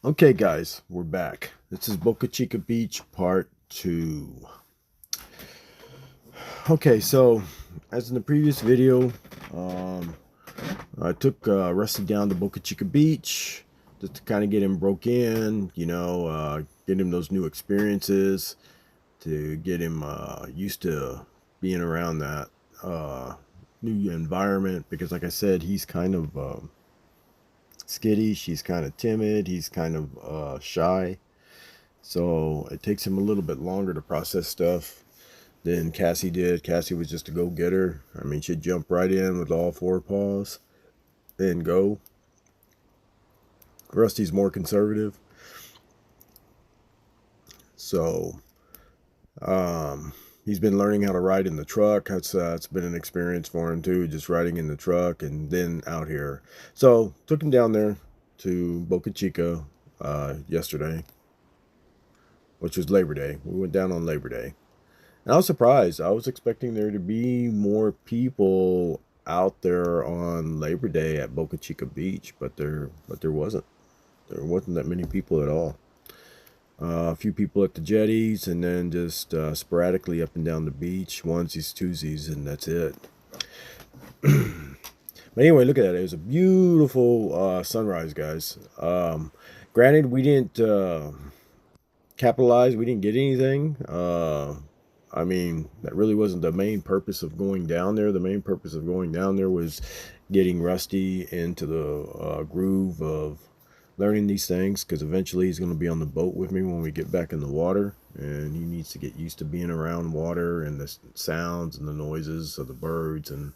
Okay, guys, we're back. This is Boca Chica Beach Part 2. Okay, so as in the previous video, um, I took Rusty down to Boca Chica Beach just to kind of get him broke in, get him those new experiences, to get him used to being around that new environment. Because, like I said, he's kind of skittish, he's kind of timid, he's kind of shy. So it takes him a little bit longer to process stuff than Cassie did. Cassie was just a go-getter. I mean, she'd jump right in with all four paws and go. Rusty's more conservative. So he's been learning how to ride in the truck. It's been an experience for him too, just riding in the truck and then out here. So took him down there to Boca Chica yesterday, which was Labor Day. We went down on Labor Day. And I was surprised. I was expecting there to be more people out there on Labor Day at Boca Chica Beach, but there wasn't. There wasn't that many people at all. A few people at the jetties, and then just sporadically up and down the beach, onesies, twosies, and that's it. But anyway, look at that. It was a beautiful sunrise, guys. Granted, we didn't capitalize. We didn't get anything. I mean, that really wasn't the main purpose of going down there. The main purpose of going down there was getting Rusty into the groove of learning these things, because eventually he's going to be on the boat with me when we get back in the water, and he needs to get used to being around water and the sounds and the noises of the birds and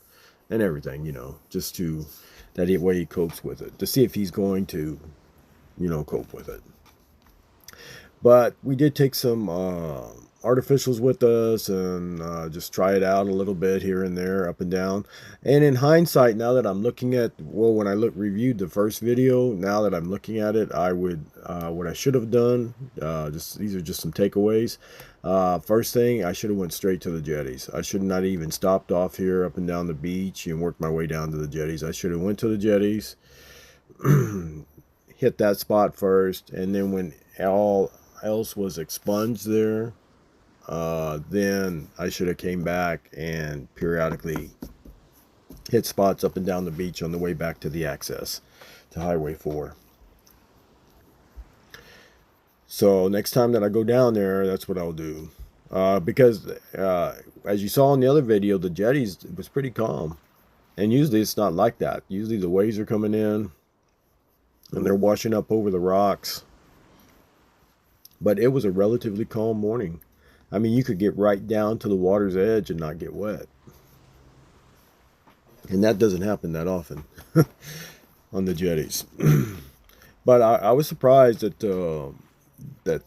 everything, just to that way he copes with it, to see if he's going to, cope with it. But we did take some artificials with us and just try it out a little bit here and there, up and down. And in hindsight, now that I'm looking at, well, when I reviewed the first video, now that I'm looking at it, I would what I should have done, these are just some takeaways. First thing, I should have went straight to the jetties. I should not even stopped off here up and down the beach and worked my way down to the jetties. I should have went to the jetties, hit that spot first, and then when all else was expunged there, then I should have came back and periodically hit spots up and down the beach on the way back to the access to Highway 4. So next time that I go down there, that's what I'll do. Because as you saw in the other video, the jetties was pretty calm. And usually it's not like that. Usually the waves are coming in and they're washing up over the rocks. But it was a relatively calm morning. I mean, you could get right down to the water's edge and not get wet. And that doesn't happen that often on the jetties. But I was surprised that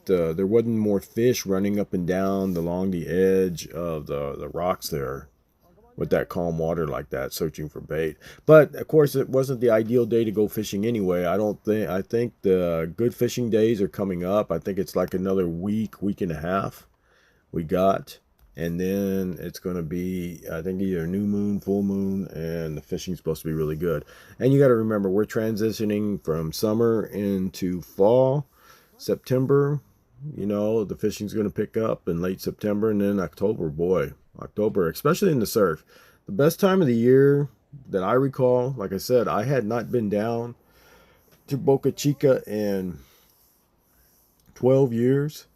there wasn't more fish running up and down along the edge of the rocks there with that calm water like that, searching for bait. But of course, it wasn't the ideal day to go fishing anyway. I think the good fishing days are coming up. I think it's like another week and a half we got, and then it's going to be, I think, either new moon, full moon, and the fishing's supposed to be really good. And you got to remember, we're transitioning from summer into fall. September, the fishing's going to pick up in late September, and then October, boy, October, especially in the surf, the best time of the year that I recall. Like I said, I had not been down to Boca Chica in 12 years.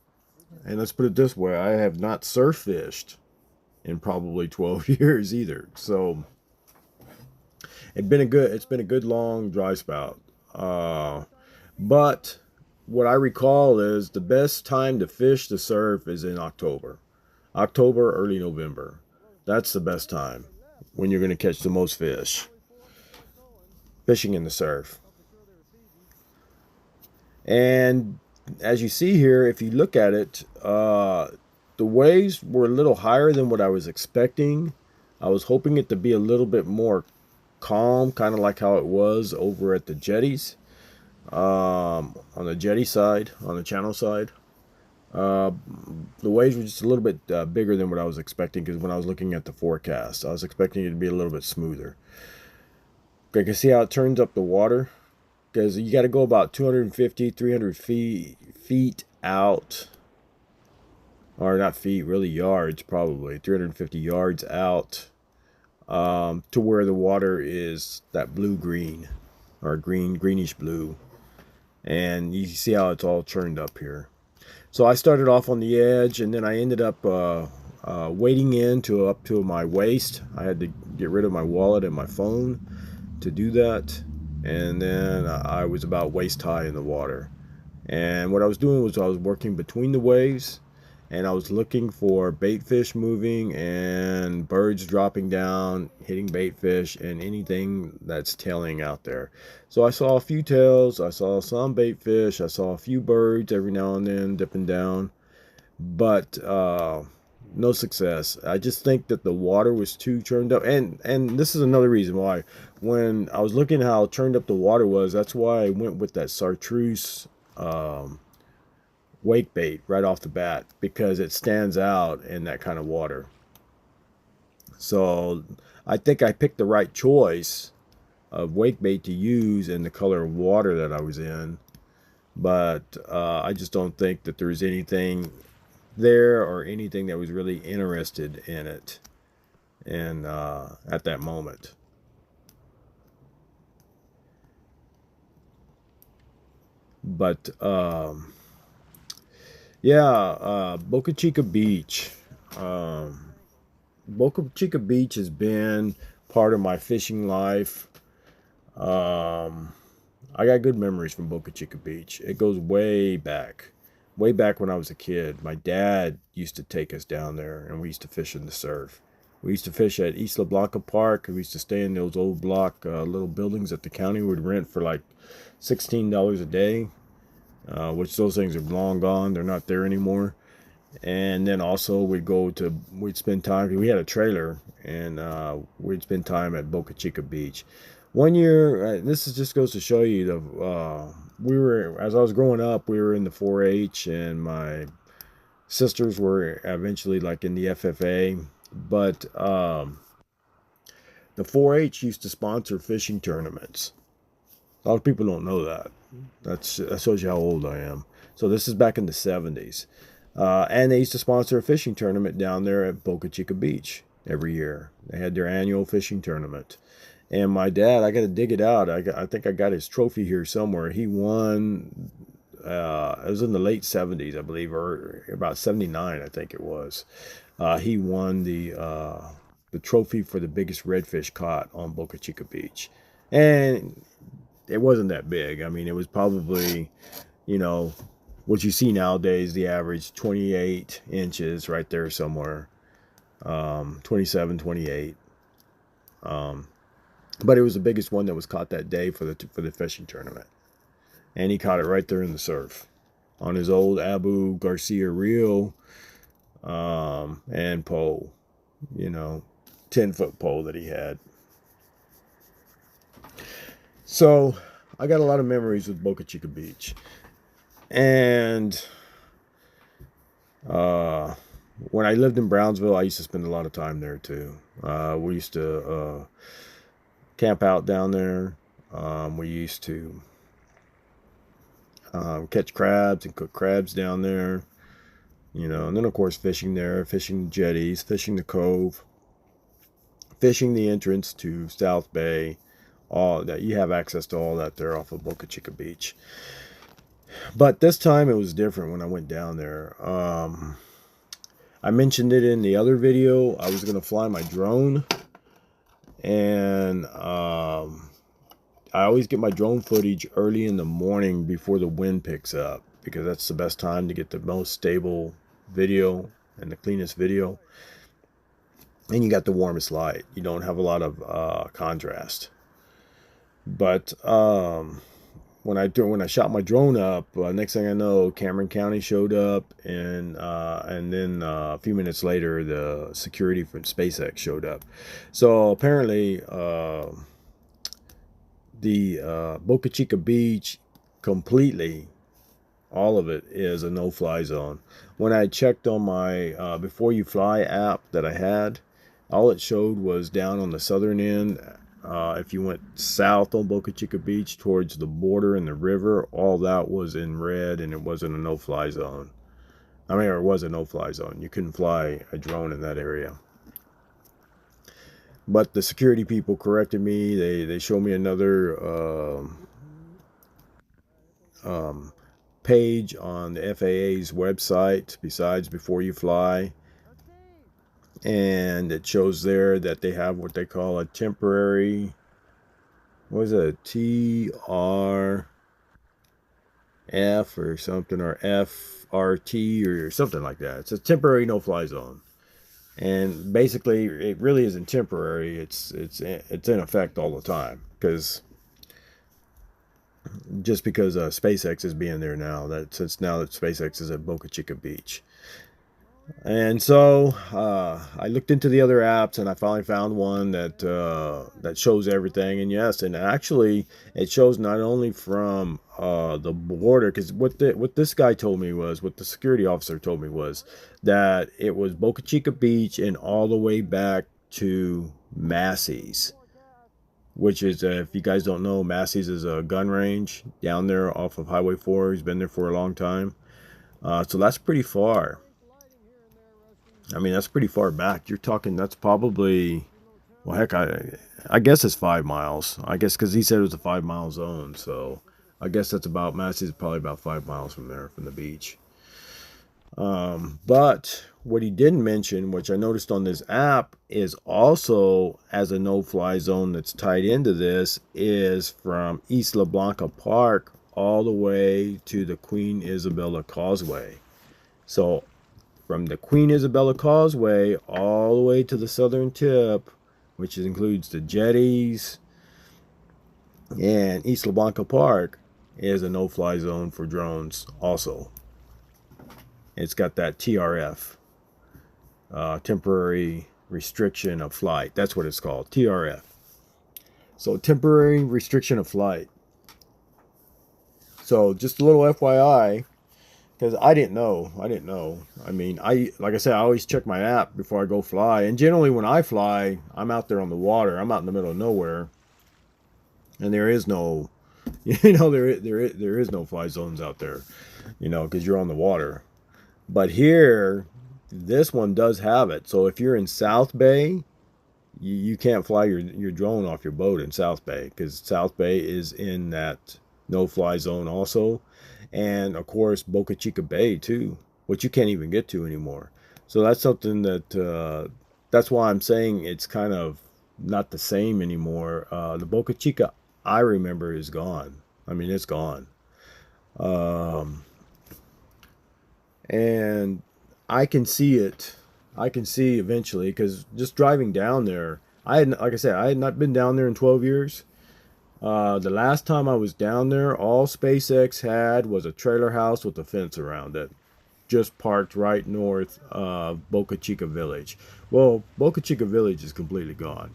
And let's put it this way, I have not surf fished in probably 12 years either. So it's been a good long dry spout. But what I recall is the best time to fish the surf is in October. October, early November. That's the best time when you're going to catch the most fish fishing in the surf. And as you see here, if you look at it, the waves were a little higher than what I was expecting. I was hoping it to be a little bit more calm, kind of like how it was over at the jetties, on the jetty side, on the channel side. The waves were just a little bit bigger than what I was expecting, because when I was looking at the forecast, I was expecting it to be a little bit smoother. You can see how it turns up the water. because you got to go about 250, 300 feet out, or not feet, really yards, probably 350 yards out, to where the water is that blue-green, or greenish blue. And you see how it's all churned up here. So I started off on the edge, and then I ended up wading in to up to my waist. I had to get rid of my wallet and my phone to do that. And then I was about waist high in the water. And what I was doing was I was working between the waves, and I was looking for bait fish moving and birds dropping down, hitting bait fish, and anything that's tailing out there. So I saw a few tails, I saw some bait fish, I saw a few birds every now and then dipping down, but no success. I just think that the water was too churned up, and this is another reason why. When I was looking how churned up the water was, that's why I went with that chartreuse wake bait right off the bat, because it stands out in that kind of water. So I think I picked the right choice of wake bait to use in the color of water that I was in, but I just don't think that there's anything there or anything that was really interested in it and at that moment. But yeah, Boca Chica Beach. Boca Chica Beach has been part of my fishing life. I got good memories from Boca Chica Beach. It goes way back when I was a kid. My dad used to take us down there, and we used to fish in the surf. We used to fish at Isla Blanca Park. We used to stay in those old block little buildings that the county would rent for like $16 a day, which those things are long gone. They're not there anymore. And then also we'd spend time, we had a trailer, and we'd spend time at Boca Chica Beach. One year, just goes to show you as I was growing up, we were in the 4-H, and my sisters were eventually like in the FFA, but the 4-H used to sponsor fishing tournaments. A lot of people don't know that. That shows you how old I am. So this is back in the 70s. And they used to sponsor a fishing tournament down there at Boca Chica Beach every year. They had their annual fishing tournament. And my dad, I got to dig it out. I think I got his trophy here somewhere. He won, it was in the late 70s, I believe, or about 79, I think it was. He won the trophy for the biggest redfish caught on Boca Chica Beach. And it wasn't that big. I mean, it was probably, what you see nowadays, the average 28 inches right there somewhere, 27, 28. But it was the biggest one that was caught that day for the fishing tournament. And he caught it right there in the surf on his old Abu Garcia reel and pole, 10-foot pole that he had. So I got a lot of memories with Boca Chica Beach. And when I lived in Brownsville, I used to spend a lot of time there too. We used to camp out down there. We used to catch crabs and cook crabs down there. And then of course fishing there, fishing jetties, fishing the cove, fishing the entrance to South Bay. All that, you have access to all that there off of Boca Chica Beach. But this time it was different when I went down there. I mentioned it in the other video. I was going to fly my drone, and I always get my drone footage early in the morning before the wind picks up, because that's the best time to get the most stable video and the cleanest video. And you got the warmest light. You don't have a lot of contrast. But when I shot my drone up, next thing I know, Cameron County showed up, and then a few minutes later, the security from SpaceX showed up. So apparently, the Boca Chica Beach, completely, all of it is a no-fly zone. When I checked on my Before You Fly app that I had, all it showed was down on the southern end, If you went south on Boca Chica Beach towards the border and the river, all that was in red, and it wasn't a no-fly zone. I mean, it was a no-fly zone. You couldn't fly a drone in that area. But the security people corrected me. They showed me another um, page on the FAA's website besides Before You Fly. And it shows there that they have what they call a temporary, what is it, TRF or something, or FRT or something like that. It's a temporary no-fly zone. And basically, it really isn't temporary. It's in effect all the time, because just because SpaceX is being there now, that since now that SpaceX is at Boca Chica Beach. And so I looked into the other apps, and I finally found one that shows everything. And yes, and actually it shows not only from the border, because what this guy told me was, what the security officer told me was that it was Boca Chica Beach and all the way back to Massey's, which is, if you guys don't know, Massey's is a gun range down there off of Highway 4. He's been there for a long time. So that's pretty far. I mean, that's pretty far back. You're talking, that's probably, well, heck, I guess it's 5 miles. I guess because he said it was a 5 mile zone. So I guess that's about, Massey's is probably about 5 miles from there, from the beach. But what he didn't mention, which I noticed on this app, is also as a no-fly zone that's tied into this, is from Isla Blanca Park all the way to the Queen Isabella Causeway. So from the Queen Isabella Causeway all the way to the southern tip, which includes the jetties and Isla Blanca Park, is a no-fly zone for drones also. It's got that TRF, temporary restriction of flight. That's what it's called, TRF. So temporary restriction of flight. So just a little FYI, because I didn't know. I mean, like I said, I always check my app before I go fly. And generally when I fly, I'm out there on the water. I'm out in the middle of nowhere. And there is no, there is no fly zones out there, because you're on the water. But here, this one does have it. So if you're in South Bay, you can't fly your drone off your boat in South Bay, because South Bay is in that no-fly zone also. And of course Boca Chica Bay too, which you can't even get to anymore. So that's something that that's why I'm saying it's kind of not the same anymore. The Boca Chica I remember is gone. I mean, it's gone. And I can see it. I can see eventually, because just driving down there, like I said, I had not been down there in 12 years. The last time I was down there, all SpaceX had was a trailer house with a fence around it, just parked right north of Boca Chica Village. Well, Boca Chica Village is completely gone.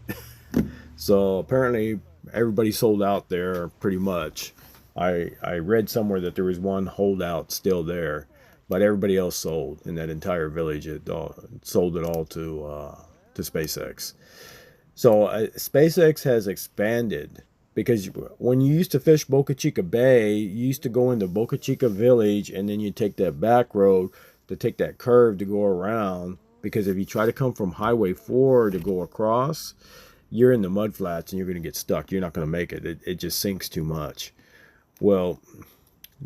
So apparently everybody sold out there pretty much. I read somewhere that there was one holdout still there, but everybody else sold in that entire village. It sold it all to SpaceX. So SpaceX has expanded. Because when you used to fish Boca Chica Bay, you used to go into Boca Chica Village, and then you take that back road to take that curve to go around. Because if you try to come from Highway 4 to go across, you're in the mud flats and you're going to get stuck. You're not going to make it. It just sinks too much. Well,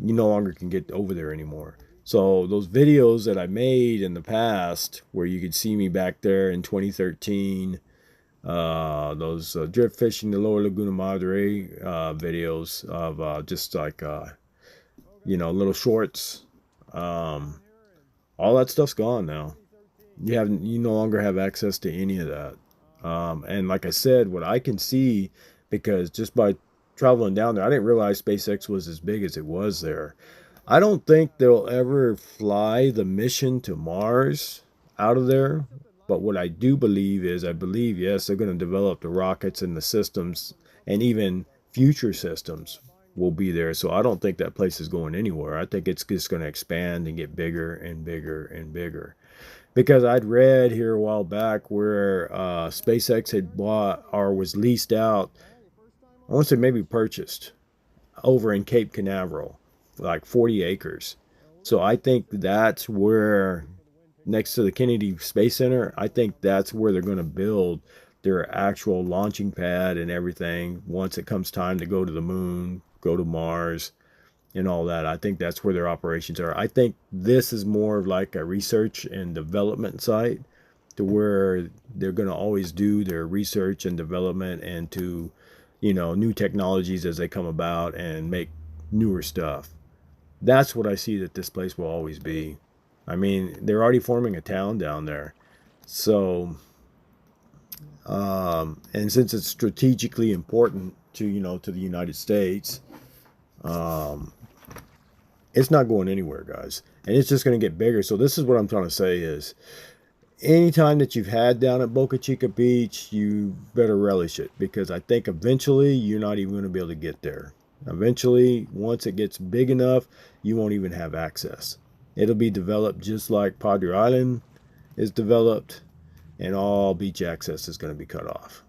you no longer can get over there anymore. So those videos that I made in the past, where you could see me back there in 2013, those drift fishing the Lower Laguna Madre videos of just like little shorts, all that stuff's gone now. You no longer have access to any of that. And like I said, what I can see, because just by traveling down there, I didn't realize SpaceX was as big as it was there. I don't think they'll ever fly the mission to Mars out of there. But what I do believe is, yes, they're going to develop the rockets and the systems, and even future systems will be there. So I don't think that place is going anywhere. I think it's just going to expand and get bigger and bigger and bigger. Because I'd read here a while back where SpaceX had bought or was leased out, I want to say maybe purchased, over in Cape Canaveral, like 40 acres. So I think that's where, next to the Kennedy Space Center, I think that's where they're going to build their actual launching pad and everything once it comes time to go to the moon, go to Mars, and all that. I think that's where their operations are. I think this is more of like a research and development site to where they're going to always do their research and development and to, new technologies as they come about and make newer stuff. That's what I see that this place will always be. I mean, they're already forming a town down there. So, and since it's strategically important to, to the United States, um, it's not going anywhere, guys. And it's just going to get bigger. So this is what I'm trying to say is, anytime that you've had down at Boca Chica Beach, you better relish it, because I think eventually you're not even going to be able to get there. Eventually, once it gets big enough, you won't even have access. It'll be developed just like Padre Island is developed, and all beach access is going to be cut off.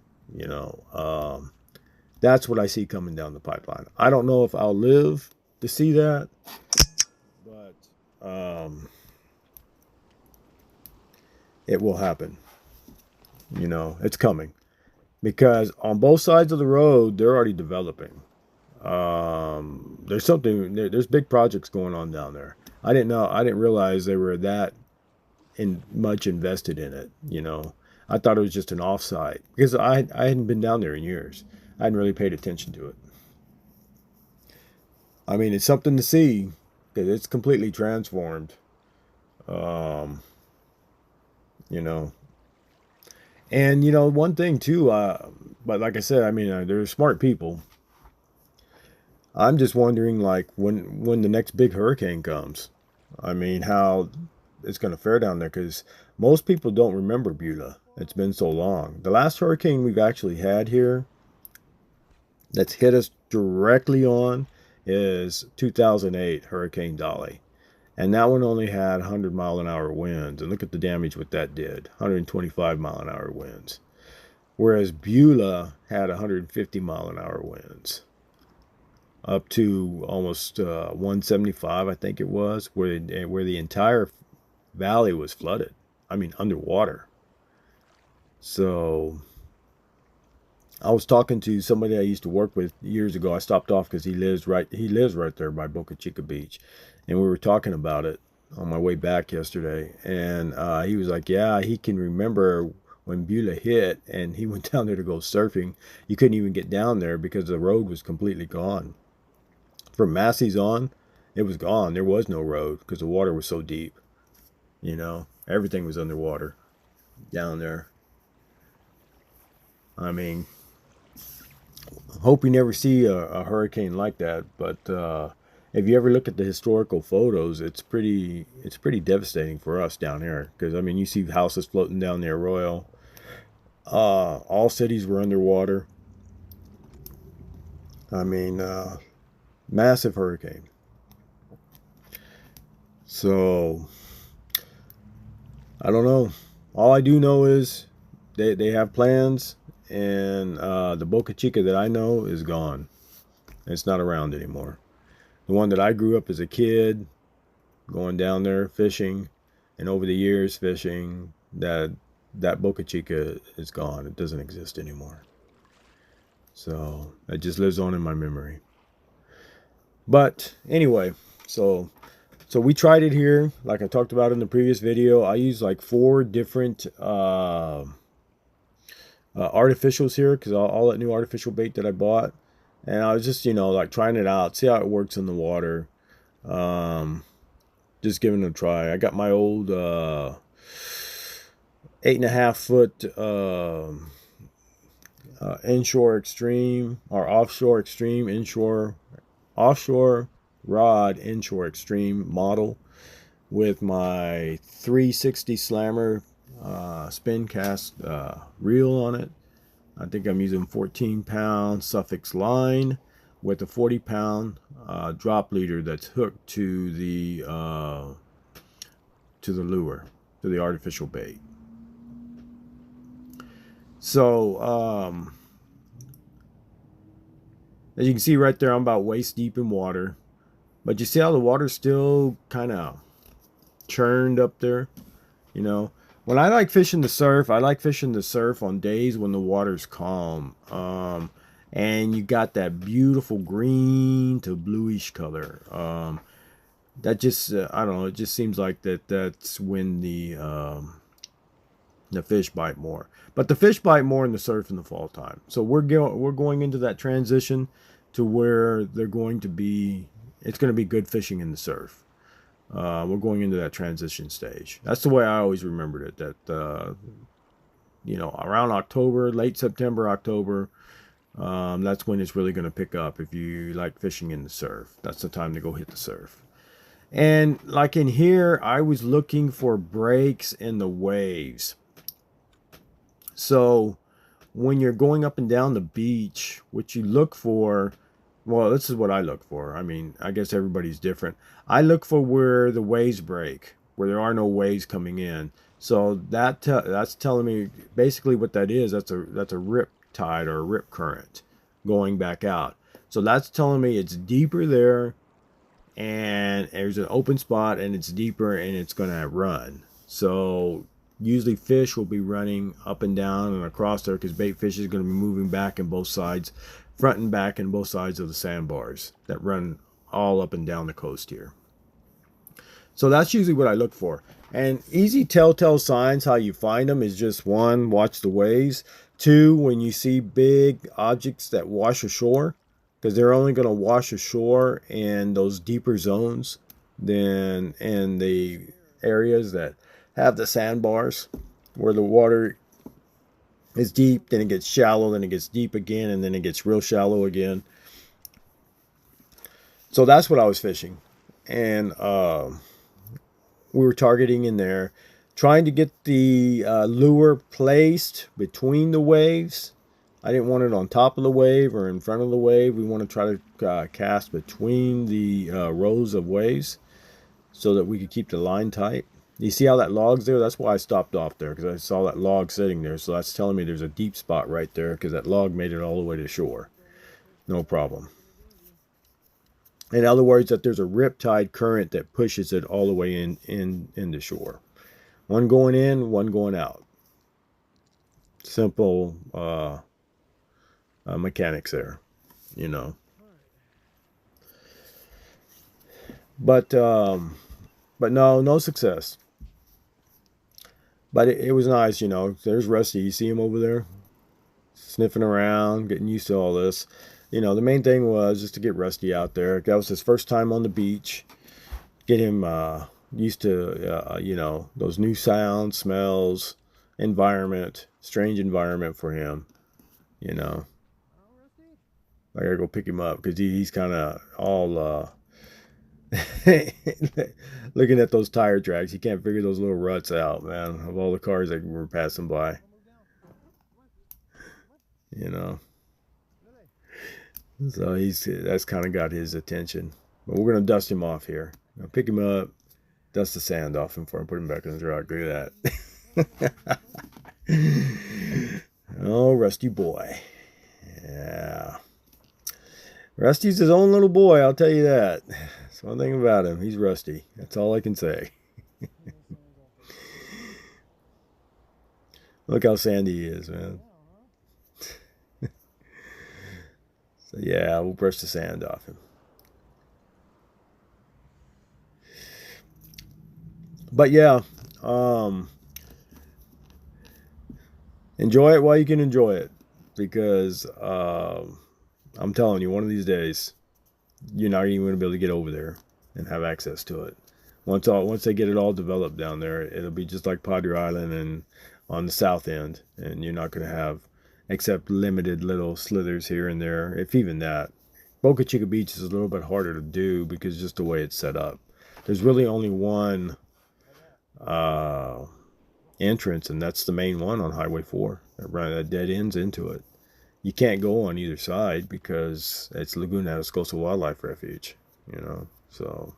That's what I see coming down the pipeline. I don't know if I'll live to see that, but it will happen. It's coming, because on both sides of the road they're already developing. There's big projects going on down there. I didn't realize they were that much invested in it. I thought it was just an offsite, because I hadn't been down there in years. I hadn't really paid attention to it. I mean, it's something to see, because it's completely transformed. um and one thing too, but like I said, I mean, they're smart people. I'm just wondering, like, when the next big hurricane comes, I mean, how it's going to fare down there, because most people don't remember Beulah. It's been so long. The last hurricane we've actually had here that's hit us directly on is 2008 Hurricane Dolly. And that one only had 100-mile-an-hour winds. And look at the damage what that did. 125-mile-an-hour winds. Whereas Beulah had 150-mile-an-hour winds. Up to almost 175, I think it was, where the entire valley was flooded. I mean, underwater. So I was talking to somebody I used to work with years ago. I stopped off because he lives right there by Boca Chica Beach, and we were talking about it on my way back yesterday. And he was like, yeah, he can remember when Beulah hit, and he went down there to go surfing. You couldn't even get down there because the road was completely gone. From Massey's on, it was gone. There was no road because the water was so deep. Everything was underwater down there. I mean, hope we never see a hurricane like that. But if you ever look at the historical photos, it's pretty devastating for us down here. Because I mean, you see houses floating down there, Royal. All cities were underwater. I mean, massive hurricane. So I don't know. All I do know is they have plans, and the Boca Chica that I know is gone. It's not around anymore. The one that I grew up as a kid going down there fishing, and over the years fishing, that Boca Chica is gone. It doesn't exist anymore. So it just lives on in my memory. But anyway, so we tried it here, like I talked about in the previous video. I used like 4 different artificials here, because all that new artificial bait that I bought, and I was just like trying it out, see how it works in the water. Just giving it a try. I got my old 8.5 foot inshore extreme, or offshore extreme, offshore rod inshore extreme model, with my 360 slammer spin cast reel on it. I think I'm using 14-pound suffix line with a 40-pound drop leader that's hooked to the lure. to the artificial bait. So as you can see right there, I'm about waist deep in water, but you see how the water's still kind of churned up there. You know, when I like fishing the surf, I like fishing the surf on days when the water's calm, and you got that beautiful green to bluish color. That just I don't know, it just seems like that's when the fish bite more. But the fish bite more in the surf in the fall time. So we're going into that transition to where they're going to be. It's going to be good fishing in the surf. We're going into that transition stage. That's the way I always remembered it. That you know, around October, late September, October, that's when it's really going to pick up. If you like fishing in the surf, that's the time to go hit the surf. And like in here, I was looking for breaks in the waves. So when you're going up and down the beach, what you look for, well, this is what I look for. I mean, I guess everybody's different. I look for where the waves break, where there are no waves coming in. So that's telling me basically what that is. That's a rip tide or a rip current going back out. So that's telling me it's deeper there, and there's an open spot, and it's deeper, and it's going to run. So usually fish will be running up and down and across there because bait fish is going to be moving back in both sides, front and back in both sides of the sandbars that run all up and down the coast here. So that's usually what I look for. And easy telltale signs how you find them is just one, watch the waves. Two, when you see big objects that wash ashore, because they're only going to wash ashore in those deeper zones than in the areas that have the sandbars, where the water is deep, then it gets shallow, then it gets deep again, and then it gets real shallow again. So that's what I was fishing. And we were targeting in there, trying to get the lure placed between the waves. I didn't want it on top of the wave or in front of the wave. We want to try to cast between the rows of waves so that we could keep the line tight. You see how that log's there? That's why I stopped off there, because I saw that log sitting there. So that's telling me there's a deep spot right there, because that log made it all the way to shore. No problem. In other words, that there's a riptide current that pushes it all the way into shore. One going in, one going out. Simple mechanics there, you know. But no success. But it was nice, you know. There's Rusty. You see him over there? Sniffing around, getting used to all this. You know, the main thing was just to get Rusty out there. That was his first time on the beach. Get him used to, you know, those new sounds, smells, environment. Strange environment for him, you know. I gotta go pick him up because he's kind of all... looking at those tire tracks, you can't figure those little ruts out, man, of all the cars that were passing by, you know. So that's kind of got his attention. But we're gonna dust him off here. I'll pick him up, dust the sand off him before I put him back in the truck. Look at that. Oh, Rusty boy. Yeah, Rusty's his own little boy, I'll tell you that. That's one thing about him. He's Rusty. That's all I can say. Look how sandy he is, man. So yeah, we'll brush the sand off him. But yeah, enjoy it while you can enjoy it, because I'm telling you, one of these days, you're not even going to be able to get over there and have access to it. Once they get it all developed down there, it'll be just like Padre Island and on the south end, and you're not going to have, except limited little slithers here and there, if even that. Boca Chica Beach is a little bit harder to do because just the way it's set up. There's really only one entrance, and that's the main one on Highway 4 that dead ends into it. You can't go on either side because it's Laguna Atascosa Wildlife Refuge, you know. So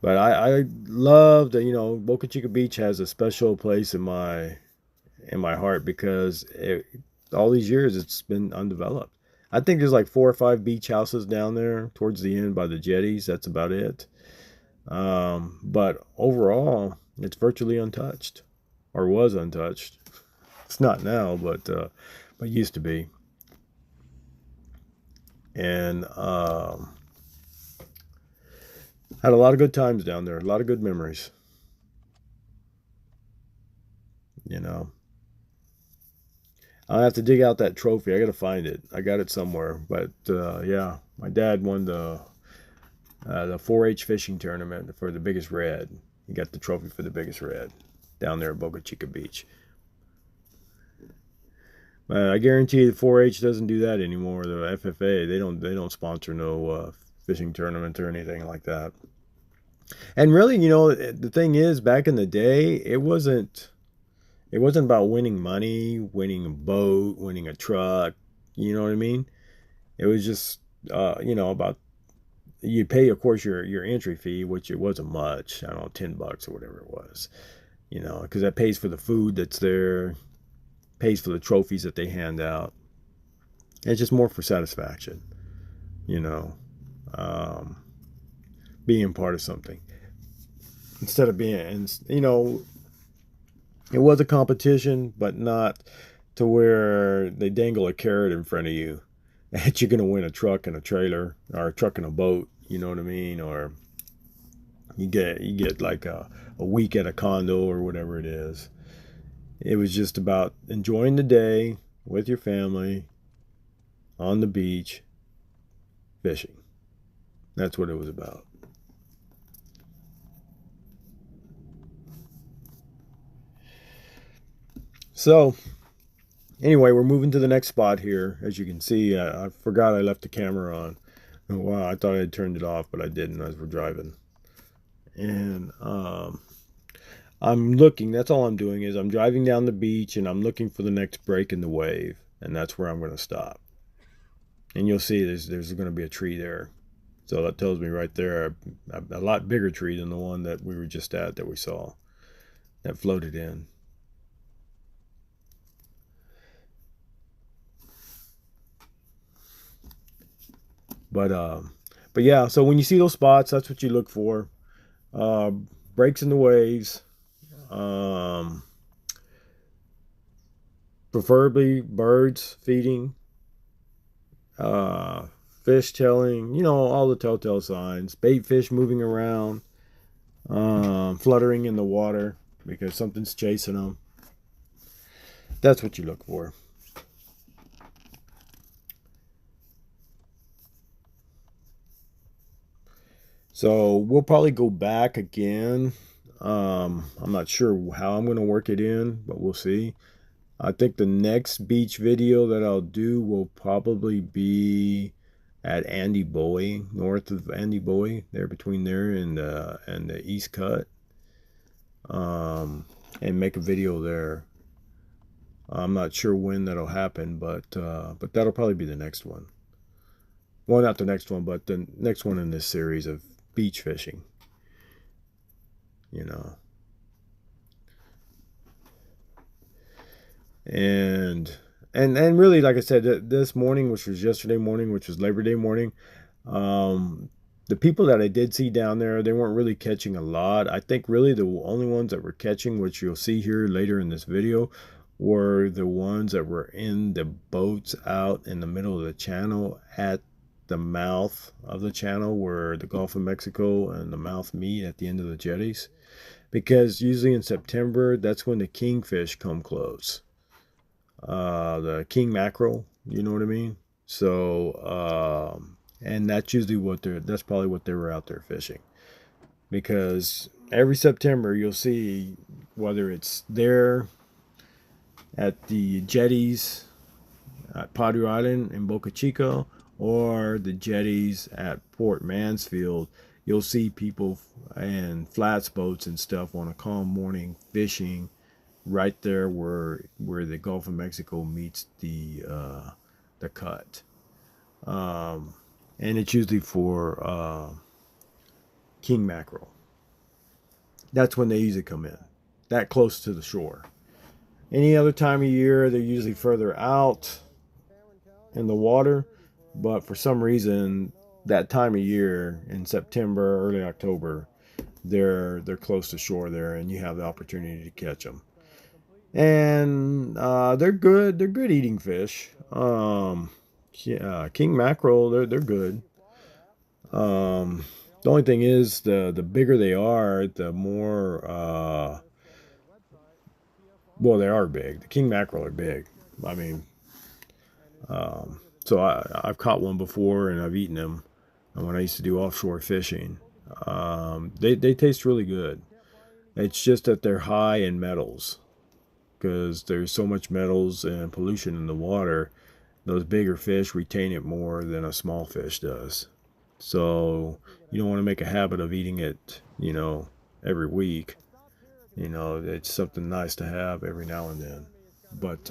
But I love that, you know, Boca Chica Beach has a special place in my heart because all these years it's been undeveloped. I think there's like 4 or 5 beach houses down there towards the end by the jetties. That's about it. But overall, it's virtually untouched, or was untouched. It's not now, but used to be. And had a lot of good times down there, a lot of good memories. You know, I have to dig out that trophy. I got to find it. I got it somewhere. But yeah, my dad won the 4-H fishing tournament for the biggest red. He got the trophy for the biggest red down there at Boca Chica Beach. I guarantee you the 4-H doesn't do that anymore. The FFA, they don't sponsor no fishing tournament or anything like that. And really, you know, the thing is, back in the day, it wasn't about winning money, winning a boat, winning a truck. You know what I mean? It was just you know, about you pay, of course, your entry fee, which it wasn't much. I don't know, $10 or whatever it was. You know, because that pays for the food that's there, pays for the trophies that they hand out. It's just more for satisfaction, you know, um, being part of something instead of being, and you know, it was a competition, but not to where they dangle a carrot in front of you that you're going to win a truck and a trailer or a truck and a boat. You know what I mean? Or you get like a week at a condo or whatever it is. It was just about enjoying the day with your family on the beach fishing. That's what it was about. So, anyway, we're moving to the next spot here. As you can see, I forgot I left the camera on. Oh, wow, I thought I had turned it off, but I didn't as we're driving. And I'm looking, that's all I'm doing is I'm driving down the beach and I'm looking for the next break in the wave. And that's where I'm going to stop. And you'll see there's going to be a tree there. So that tells me right there a lot bigger tree than the one that we were just at that we saw that floated in. But yeah, so when you see those spots, that's what you look for. Uh, breaks in the waves. Um, Preferably birds feeding. Uh, Fish tailing, you know, all the telltale signs. Bait fish moving around, fluttering in the water because something's chasing them. That's what you look for. So we'll probably go back again. I'm not sure how I'm going to work it in, but we'll see. I think the next beach video that I'll do will probably be at Andy Bowie, north of Andy Bowie, there between there and the East Cut, and make a video there. I'm not sure when that'll happen, but that'll probably be the next one. Well, not the next one, but the next one in this series of beach fishing. You know, and and really, like I said, this morning, which was yesterday morning, which was Labor Day morning, um, the people that I did see down there, they weren't really catching a lot. I think really the only ones that were catching, which you'll see here later in this video, were the ones that were in the boats out in the middle of the channel at the mouth of the channel where the Gulf of Mexico and the mouth meet at the end of the jetties. Because usually in September, that's when the kingfish come close. The king mackerel, you know what I mean? So, and that's usually that's probably what they were out there fishing. Because every September, you'll see whether it's there at the jetties at Padre Island in Boca Chica or the jetties at Port Mansfield, you'll see people and flats boats and stuff on a calm morning fishing right there where the Gulf of Mexico meets the cut, and it's usually for king mackerel. That's when they usually come in, that close to the shore. Any other time of year, they're usually further out in the water, but for some reason, that time of year in September, early October, they're close to shore there, and you have the opportunity to catch them. And they're good. They're good eating fish. King mackerel, they're good. The only thing is, the bigger they are, the more well, they are big. The king mackerel are big. I mean, so I've caught one before and I've eaten them. And when I used to do offshore fishing, they taste really good. It's just that they're high in metals because there's so much metals and pollution in the water. Those bigger fish retain it more than a small fish does. So you don't want to make a habit of eating it, every week. It's something nice to have every now and then. But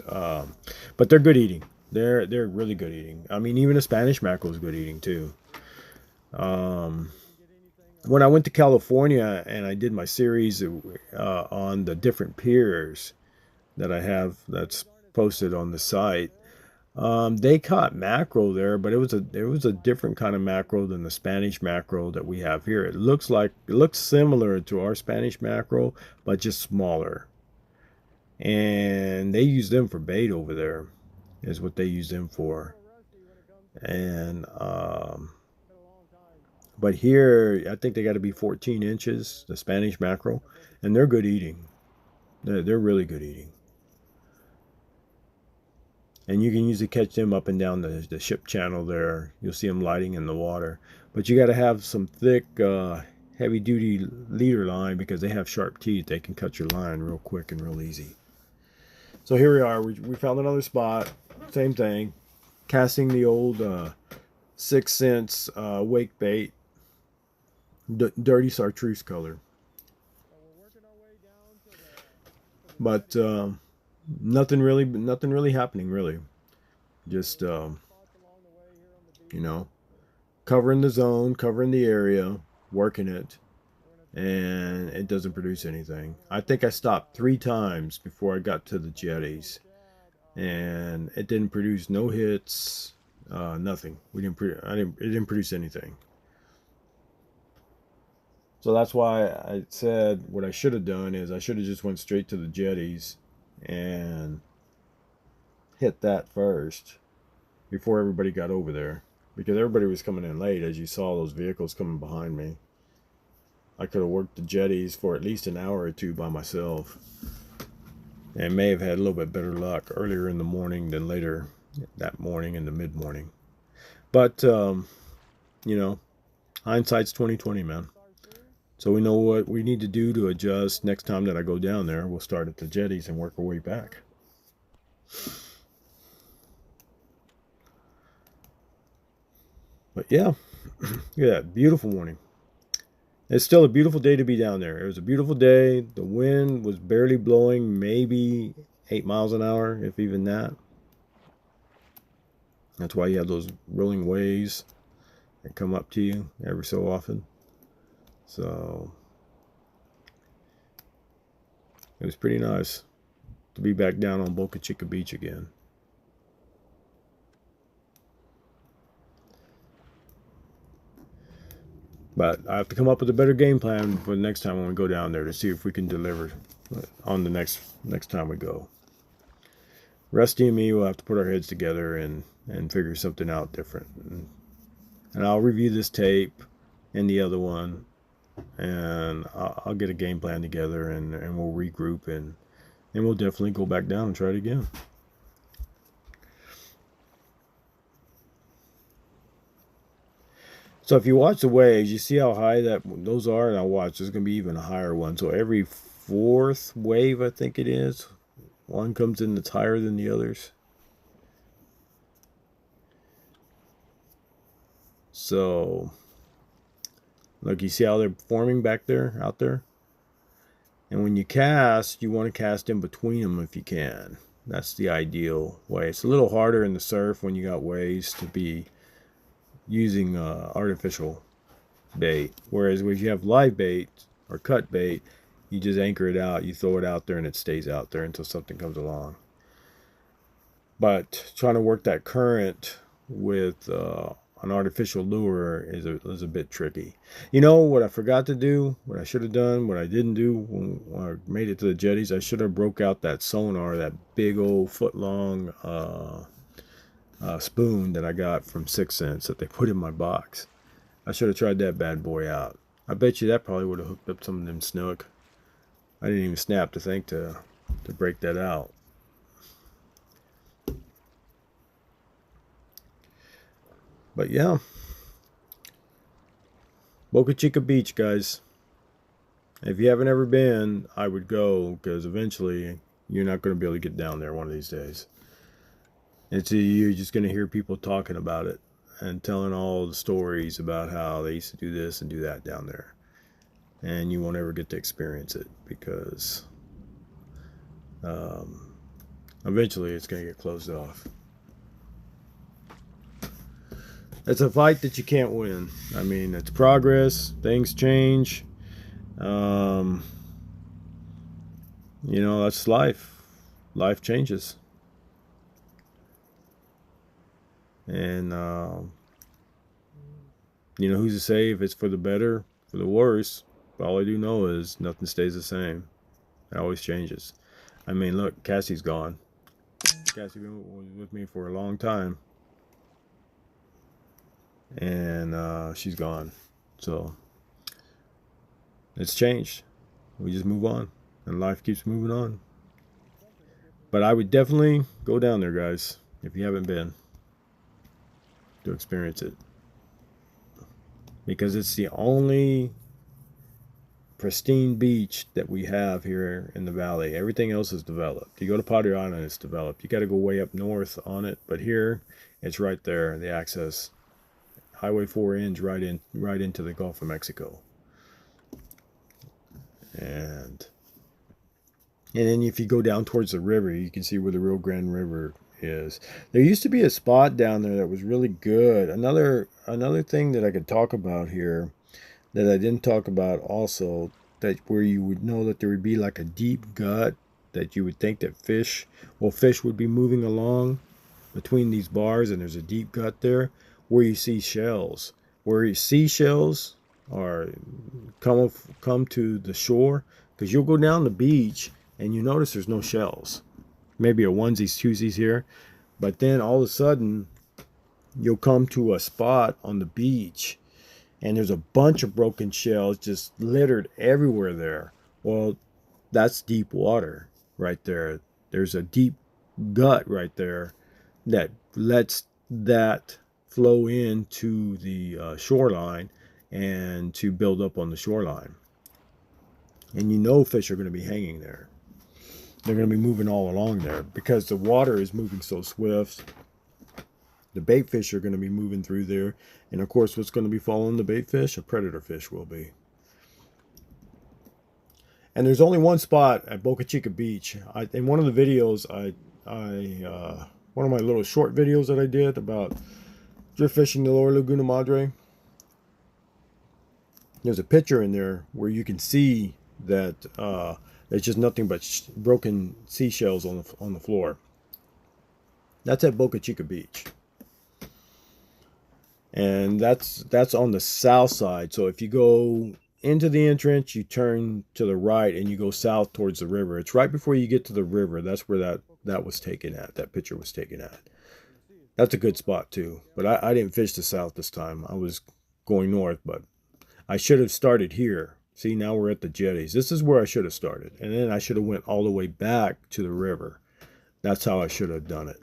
they're good eating. They're really good eating. I mean, even a Spanish mackerel is good eating too. When I went to California and I did my series on the different piers that I have that's posted on the site, they caught mackerel there, but it was a different kind of mackerel than the Spanish mackerel that we have here. It looks similar to our Spanish mackerel, but just smaller. And they use them for bait over there, is what they use them for. And but here, I think they got to be 14 inches, the Spanish mackerel, and they're good eating. They're really good eating. And you can usually catch them up and down the ship channel there. You'll see them lighting in the water. But you got to have some thick, heavy-duty leader line because they have sharp teeth. They can cut your line real quick and real easy. So here we are. We found another spot. Same thing. Casting the old 6 cents wake bait. Dirty chartreuse color. But nothing really happening, really. Just covering the zone, covering the area, working it, and it doesn't produce anything. I think I stopped 3 times before I got to the jetties, and it didn't produce no hits, nothing. It didn't produce anything. So that's why I said what I should have done is I should have just went straight to the jetties and hit that first before everybody got over there, because everybody was coming in late. As you saw, those vehicles coming behind me, I could have worked the jetties for at least an hour or 2 by myself and may have had a little bit better luck earlier in the morning than later that morning in the mid-morning. But hindsight's 20/20, man. So we know what we need to do to adjust next time that I go down there. We'll start at the jetties and work our way back. But yeah, look at that beautiful morning. It's still a beautiful day to be down there. It was a beautiful day. The wind was barely blowing, maybe 8 miles an hour, if even that. That's why you have those rolling waves that come up to you every so often. So it was pretty nice to be back down on Boca Chica Beach again. But I have to come up with a better game plan for the next time when we go down there to see if we can deliver on the next time we go. Rusty and me will have to put our heads together and figure something out different. And I'll review this tape and the other one, and I'll get a game plan together, and we'll regroup, and we'll definitely go back down and try it again. So if you watch the waves, you see how high those are. Now watch, there's going to be even a higher one. So every 4th wave, I think it is, one comes in that's higher than the others. So look, you see how they're forming back there, out there? And when you cast, you want to cast in between them if you can. That's the ideal way. It's a little harder in the surf when you got waves to be using artificial bait. Whereas if you have live bait or cut bait, You just anchor it out. You throw it out there and it stays out there until something comes along. But trying to work that current with an artificial lure is a bit tricky. You know what I forgot to do, what I should have done, what I didn't do when I made it to the jetties? I should have broke out that sonar, that big old foot-long spoon that I got from 6 Cents that they put in my box. I should have tried that bad boy out. I bet you that probably would have hooked up some of them snook. I didn't even snap to think to break that out. But yeah, Boca Chica Beach, guys. If you haven't ever been, I would go, because eventually you're not going to be able to get down there one of these days. You're just going to hear people talking about it and telling all the stories about how they used to do this and do that down there. And you won't ever get to experience it because eventually it's going to get closed off. It's a fight that you can't win. I mean, it's progress. Things change. You know, that's life. Life changes. And, you know, who's to say if it's for the better, for the worse? But all I do know is nothing stays the same. It always changes. I mean, look, Cassie's gone. Cassie been with me for a long time. And she's gone. So it's changed. We just move on. And life keeps moving on. But I would definitely go down there, guys, if you haven't been, to experience it. Because it's the only pristine beach that we have here in the valley. Everything else is developed. You go to Padre Island, it's developed. You got to go way up north on it. But here, it's right there, the access. Highway 4 ends right into the Gulf of Mexico. And then if you go down towards the river, you can see where the Rio Grande River is. There used to be a spot down there that was really good. Another thing that I could talk about here that I didn't talk about also, that where you would know that there would be like a deep gut, that you would think that fish would be moving along between these bars, and there's a deep gut there where you see shells. Where you see shells are come to the shore, because you'll go down the beach and you notice there's no shells. Maybe a onesies, twosies here, but then all of a sudden you'll come to a spot on the beach and there's a bunch of broken shells just littered everywhere there. Well, that's deep water right there. There's a deep gut right there that lets that flow into the shoreline and to build up on the shoreline. And you know fish are going to be hanging there. They're going to be moving all along there because the water is moving so swift. The bait fish are going to be moving through there. And of course, what's going to be following the bait fish? A predator fish will be. And there's only one spot at Boca Chica Beach. In one of the videos, one of my little short videos that I did about drift fishing the Lower Laguna Madre, there's a picture in there where you can see that there's just nothing but broken seashells on the floor. That's at Boca Chica Beach. And that's on the south side. So if you go into the entrance, you turn to the right and you go south towards the river. It's right before you get to the river. That's where that was taken at. That picture was taken at. That's a good spot too. But I didn't fish the south this time. I was going north, but I should have started here. See, now we're at the jetties. This is where I should have started. And then I should have went all the way back to the river. That's how I should have done it.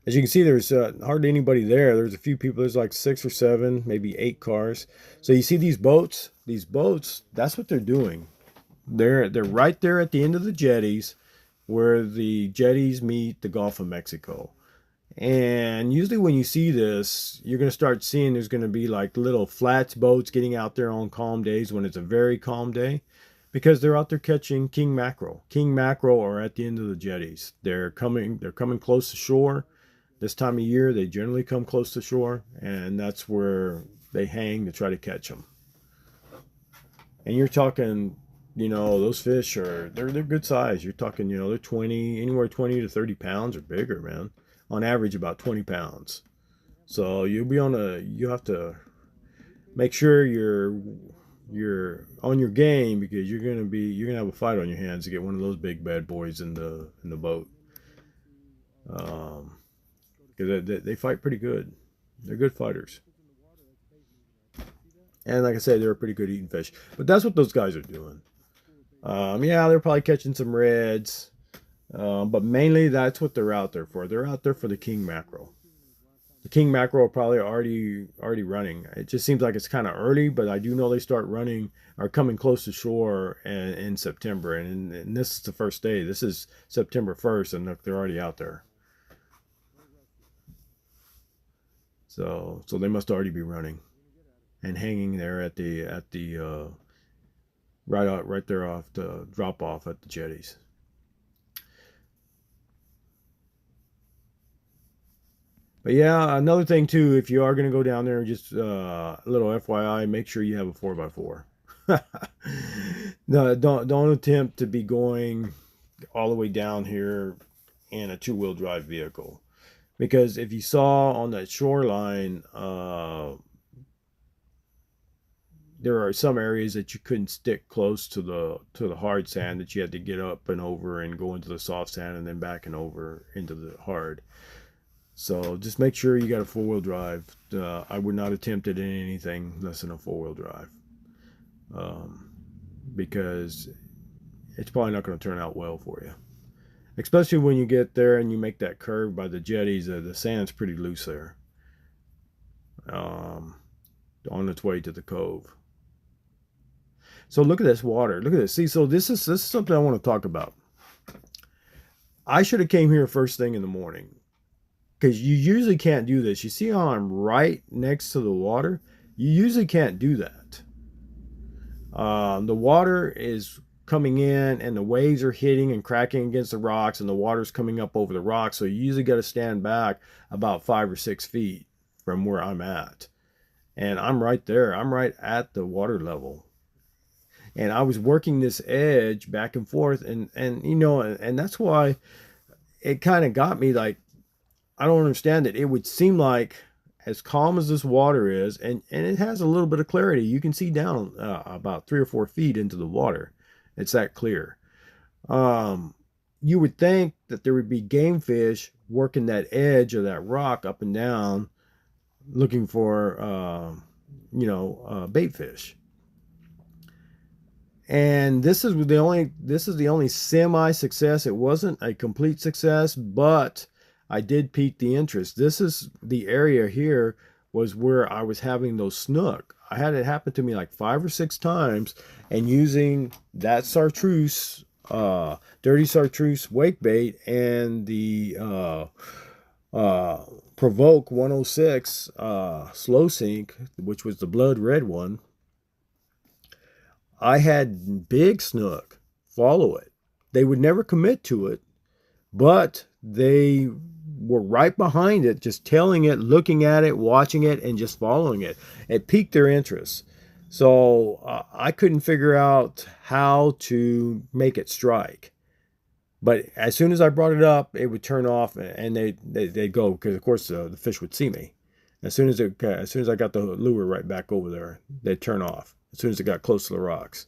As you can see, there's hardly anybody there. There's a few people. There's like 6 or 7, maybe 8 cars. So you see these boats? These boats, that's what they're doing. They're right there at the end of the jetties where the jetties meet the Gulf of Mexico. And usually when you see this, you're going to start seeing there's going to be like little flats boats getting out there on calm days when it's a very calm day, because they're out there catching king mackerel. King mackerel are at the end of the jetties. They're coming close to shore. This time of year, they generally come close to shore, and that's where they hang to try to catch them. And you're talking you know, those fish are, they're good size. You're talking, you know, they're 20, anywhere 20 to 30 pounds or bigger, man. On average, about 20 pounds. So you have to make sure you're on your game, because you're gonna have a fight on your hands to get one of those big bad boys in the boat. Because they fight pretty good. They're good fighters. And like I said, they're a pretty good eating fish. But that's what those guys are doing. Yeah, they're probably catching some reds. But mainly that's what they're out there for. They're out there for the king mackerel. The king mackerel are probably already running. It just seems like it's kind of early, but I do know they start running or coming close to shore in September. And this is the first day. This is September 1st, and look, they're already out there. So they must already be running and hanging there at the right there off the drop off at the jetties. But yeah, another thing too, if you are going to go down there, just a little FYI, make sure you have a 4x4. No, don't attempt to be going all the way down here in a 2-wheel drive vehicle, because if you saw on that shoreline, there are some areas that you couldn't stick close to the hard sand, that you had to get up and over and go into the soft sand and then back and over into the hard. So just make sure you got a 4-wheel drive. I would not attempt it in anything less than a 4-wheel drive, because it's probably not going to turn out well for you. Especially when you get there and you make that curve by the jetties. The sand's pretty loose there, on its way to the cove. So look at this water. Look at this. See, so this is something I want to talk about. I should have came here first thing in the morning, because you usually can't do this. You see how I'm right next to the water? You usually can't do that. The water is coming in and the waves are hitting and cracking against the rocks, and the water's coming up over the rocks. So you usually got to stand back about 5 or 6 feet from where I'm at. And I'm right there. I'm right at the water level. And I was working this edge back and forth, and you know, and that's why it kind of got me, like, I don't understand it. It would seem like, as calm as this water is, and it has a little bit of clarity. You can see down about 3 or 4 feet into the water. It's that clear. You would think that there would be game fish working that edge of that rock up and down, looking for, bait fish. And this is the only semi-success. It wasn't a complete success, but I did pique the interest. This is the area here was where I was having those snook. I had it happen to me like 5 or 6 times, and using that chartreuse, dirty chartreuse wake bait, and the Provoke 106 slow sink, which was the blood red one. I had big snook follow it. They would never commit to it, but they were right behind it, just tailing it, looking at it, watching it, and just following it. It piqued their interest. So I couldn't figure out how to make it strike. But as soon as I brought it up, it would turn off, and they'd go, because of course the fish would see me. As soon as I got the lure right back over there, they'd turn off as soon as it got close to the rocks.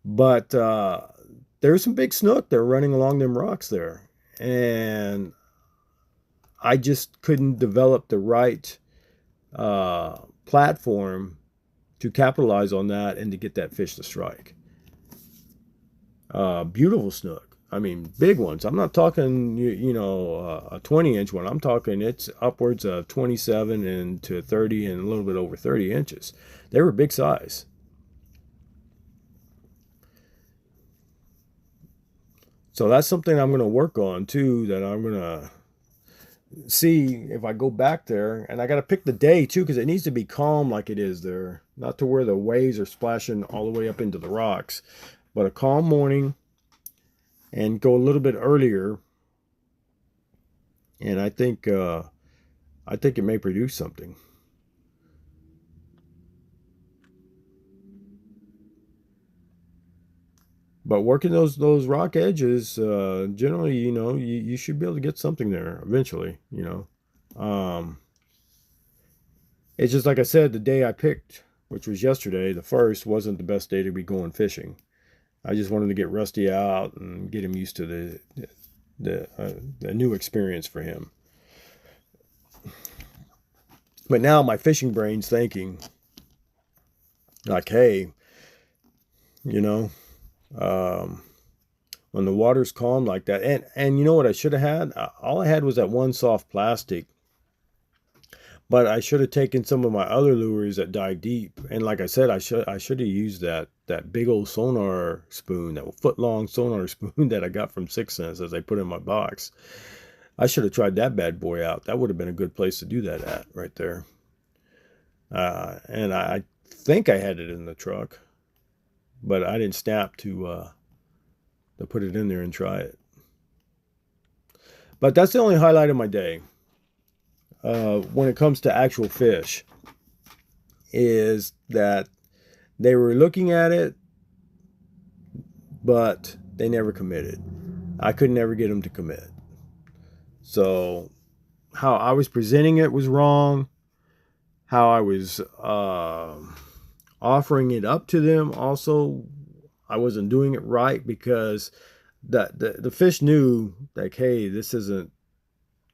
But there was some big snook that were running along them rocks there, and I just couldn't develop the right platform to capitalize on that and to get that fish to strike. Beautiful snook. I mean, big ones. I'm not talking, a 20-inch one. I'm talking it's upwards of 27 and to 30 and a little bit over 30 inches. They were big size. So that's something I'm going to work on too, that I'm going to see if I go back there. And I got to pick the day too, because it needs to be calm like it is there. Not to where the waves are splashing all the way up into the rocks, but a calm morning, and go a little bit earlier. And I think it may produce something. But working those rock edges, generally, you know, you should be able to get something there eventually, you know. It's just like I said, the day I picked, which was yesterday, the first, wasn't the best day to be going fishing. I just wanted to get Rusty out and get him used to the new experience for him. But now my fishing brain's thinking, like, hey, you know, when the water's calm like that, and you know what I should have had? All I had was that one soft plastic. But I should have taken some of my other lures that dive deep, and like I said, I should have used that big old sonar spoon, that foot long sonar spoon that I got from 6 Cents as I put in my box. I should have tried that bad boy out. That would have been a good place to do that at, right there. And I think I had it in the truck, but I didn't snap to put it in there and try it. But that's the only highlight of my day. When it comes to actual fish, is that they were looking at it, but they never committed. I could never get them to commit. So how I was presenting it was wrong. How I was offering it up to them also, I wasn't doing it right, because the fish knew, like, hey, this isn't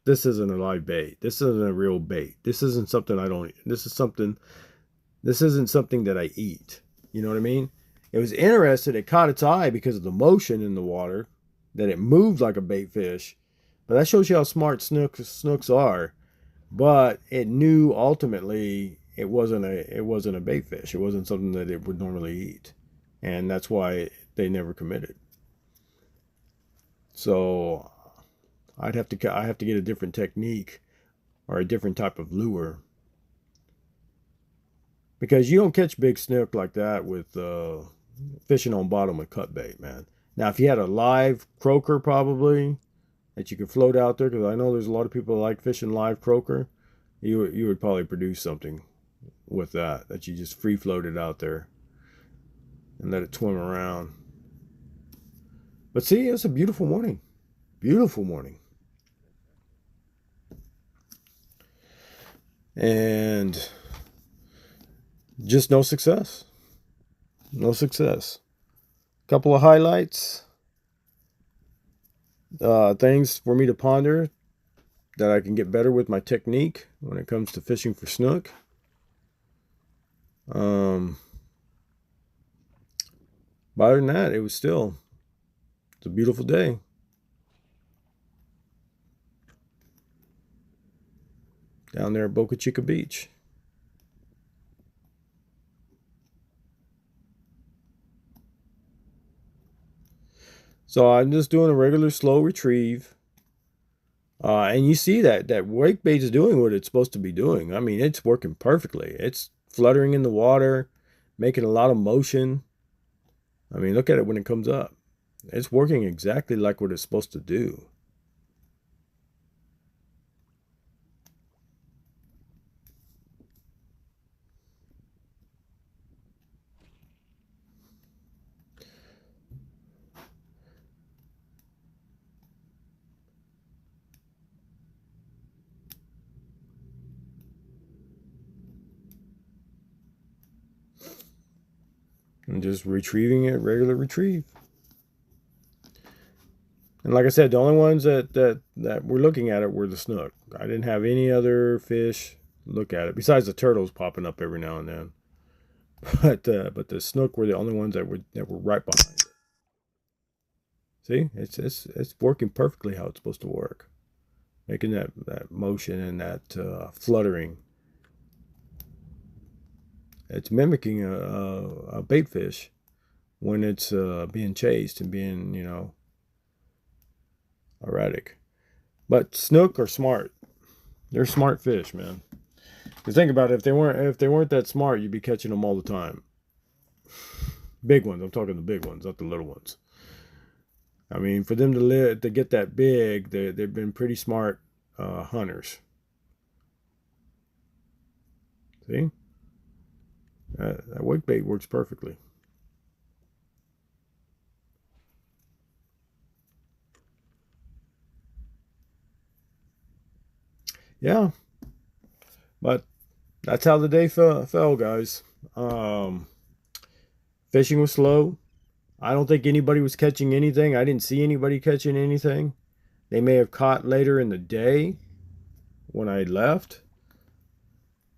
a live bait. This isn't a real bait. This isn't something I don't. This isn't something that I eat. You know what I mean? It was interested. It caught its eye because of the motion in the water, that it moved like a bait fish. But that shows you how smart snooks are. But it knew ultimately it wasn't a bait fish. It wasn't something that it would normally eat, and that's why they never committed. So I have to get a different technique or a different type of lure, because you don't catch big snook like that with fishing on bottom with cut bait, man. Now, if you had a live croaker, probably, that you could float out there, because I know there's a lot of people that like fishing live croaker, you would probably produce something with that you just free floated out there and let it swim around. But see, it's a beautiful morning. Beautiful morning. And just no success. No success. Couple of highlights. Things for me to ponder that I can get better with my technique when it comes to fishing for snook. But other than that, it's a beautiful day. Down there at Boca Chica Beach. So I'm just doing a regular slow retrieve. And you see that wake bait is doing what it's supposed to be doing. I mean, it's working perfectly. It's fluttering in the water, making a lot of motion. I mean, look at it when it comes up. It's working exactly like what it's supposed to do. And just retrieving it, regular retrieve. And like I said, the only ones that were looking at it were the snook. I didn't have any other fish look at it, besides the turtles popping up every now and then. But the snook were the only ones that were right behind it. See, it's working perfectly how it's supposed to work, making that motion and that fluttering. It's mimicking a bait fish when it's being chased and being, you know, erratic. But snook are smart. They're smart fish, man. Because think about it, if they weren't that smart, you'd be catching them all the time. Big ones. I'm talking the big ones, not the little ones. I mean, for them to get that big, they've been pretty smart hunters. See? That wake bait works perfectly. Yeah, but that's how the day fell, guys. Fishing was slow. I don't think anybody was catching anything. I didn't see anybody catching anything. They may have caught later in the day when I left.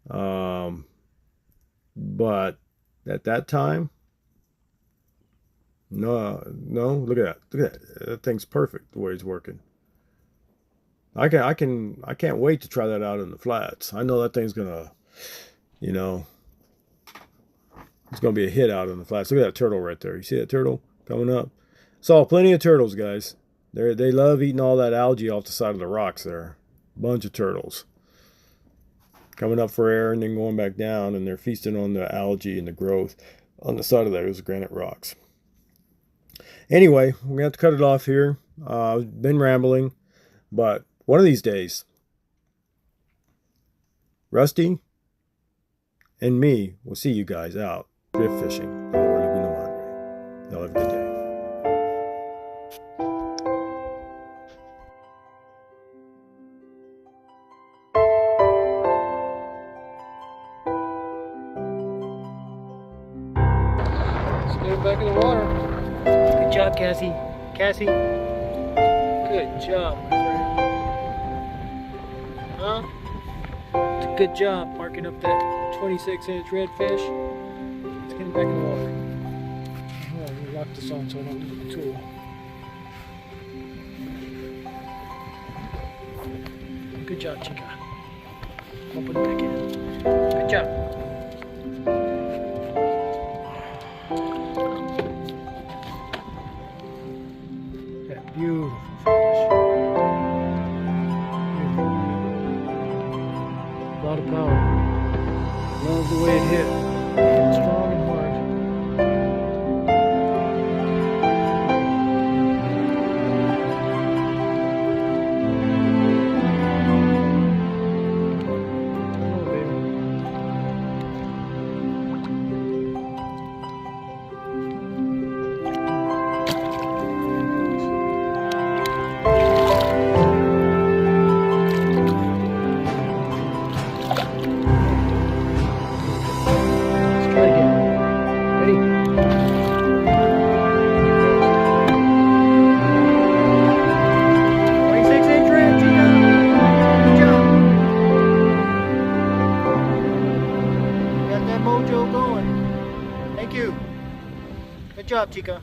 But at that time, no, no. Look at that. Look at that. That thing's perfect the way it's working. I can't wait to try that out in the flats. I know that thing's gonna, you know, it's gonna be a hit out in the flats. Look at that turtle right there. You see that turtle coming up? Saw plenty of turtles, guys. They love eating all that algae off the side of the rocks there. Bunch of turtles coming up for air and then going back down, and they're feasting on the algae and the growth on the side of those granite rocks. Anyway, we're gonna have to cut it off here. I've been rambling, but one of these days, Rusty and me will see you guys out drift fishing the Lower Laguna Madre. Y'all have a good day. Let's get it back in the water. Good job, Cassie. Cassie. Good job, my friend. Huh? It's a good job marking up that 26-inch redfish. Let's get it back in the water. Oh, I'm gonna lock this on so I don't lose the tool. Good job, Chica. I'll put it back in. Good job. That beautiful fish. A lot of power. Love the way it hit. Hit strong and hard. Oh, baby. Let's try it again. Ready? 26-inch red, Chica. Good job. Got that mojo going. Thank you. Good job, Chica.